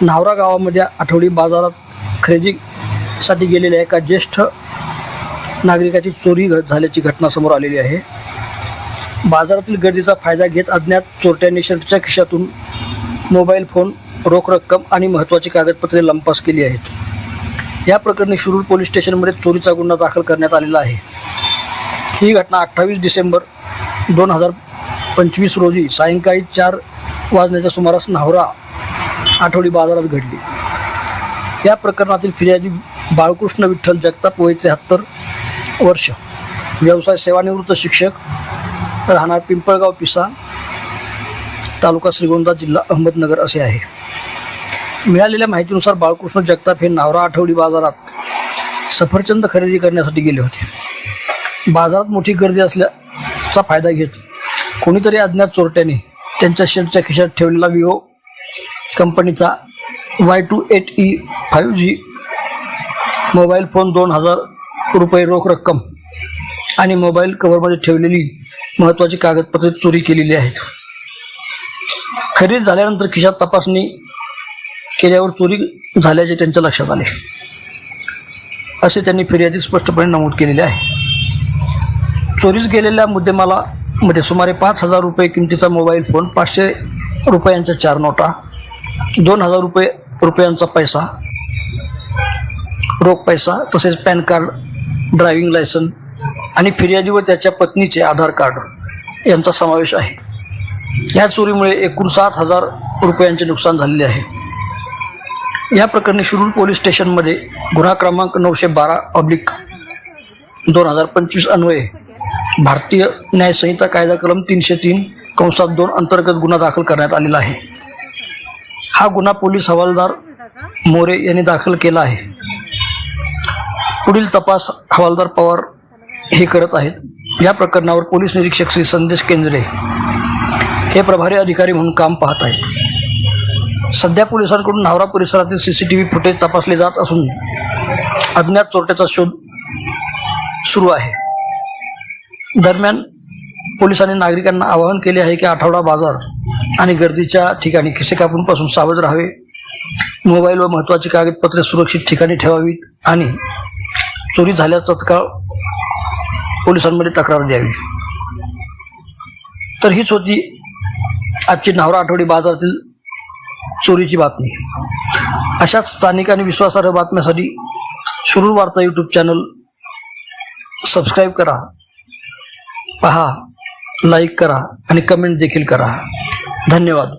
नावरा गावामध्ये आठवडी बाजारात खरेदीसाठी गेलेल्या एका ज्येष्ठ नागरिकाची चोरी झाल्याची घटना समोर आलेली आहे। बाजारातील गर्दीचा फायदा घेत अज्ञात चोरट्यांनी शर्टच्या खिशातून मोबाईल फोन, रोख रक्कम आणि महत्त्वाची कागदपत्रे लंपास केली आहेत। या प्रकरणी शिरूर पोलीस स्टेशनमध्ये चोरीचा गुन्हा दाखल करण्यात आलेला आहे। ही घटना 28 डिसेंबर 2025 रोजी सायंकाळी 4 वाजण्याच्या सुमारास नावरा आठवडी बाजारात घडली। या प्रकरणातील फिर्यादी बाळकृष्ण विठ्ठल जगताप, वय 73 वर्ष, व्यवसाय सेवानिवृत्त शिक्षक, राहणार पिंपळगाव पिसा, तालुका श्रीगोंदा, जिल्हा अहमदनगर असे आहे। मिळालेल्या माहितीनुसार बाळकृष्ण जगताप हे नावरा आठवडी बाजारात सफरचंद खरेदी करण्यासाठी गेले होते। बाजारात मोठी गर्दी असल्याचा फायदा घेत कोणीतरी अज्ञात चोरट्याने त्यांच्या शर्टच्या खिशात ठेवलेला विवो कंपनीचा Y28E 5G मोबाईल फोन, 2000 रुपये रोख रक्कम आणि मोबाईल कव्हरमध्ये ठेवलेली महत्त्वाची कागदपत्रे चोरी केलेली आहेत। खरेदी झाल्यानंतर खिशात तपासणी केल्यावर चोरी झाल्याचे त्यांच्या लक्षात आले, असे त्यांनी फिर्यादीत स्पष्टपणे नमूद केलेले आहे। चोरीस गेलेल्या मुद्देमालामध्ये सुमारे 5000 रुपये किमतीचा मोबाईल फोन, 500 रुपयांच्या 4 नोटा, 2000 रुपयांचा पैसा, रोख पैसा, तसेच पॅन कार्ड, ड्रायव्हिंग लायसन आणि फिर्यादी व त्याच्या पत्नीचे आधार कार्ड यांचा समावेश आहे। या चोरीमुळे एकूण 7000 रुपयांचे नुकसान झालेले आहे। या प्रकरणी शिरूर पोलीस स्टेशनमध्ये गुन्हा क्रमांक 912/2025 अन्वये भारतीय न्याय संहिता कायदा कलम 303(2) अंतर्गत गुन्हा दाखल करण्यात आलेला आहे। हा गुन्हा पोलीस हवालदार मोरे यांनी दाखल केला आहे। पुढील तपास हवालदार पवार हे करत आहेत। या प्रकरणावर पोलीस निरीक्षक श्री संदेश केंद्रे हे प्रभारी अधिकारी म्हणून काम पाहत आहेत। सध्या पोलिसांकडून नावरा परिसरातील CCTV फुटेज तपासले जात असून अज्ञात चोरट्याचा शोध सुरू आहे। दरम्यान पोलिसांनी नागरिकांना आवाहन केले आहे की आठवडा बाजार आणि गर्दीच्या ठिकाणी खिसे कापूंपासून सावध राहावे, मोबाईल व महत्त्वाची कागदपत्रे सुरक्षित ठिकाणी ठेवावीत आणि चोरी झाल्यास तत्काळ पोलिसांमध्ये तक्रार द्यावी। तर हीच होती आजची नावरा आठवडी बाजारातील चोरीची बातमी। अशाच स्थानिक आणि विश्वासार्ह बातम्यासाठी शिरूर वार्ता यूट्यूब चॅनल सबस्क्राईब करा, पहा, लाईक करा आणि कमेंट देखील करा। धन्यवाद।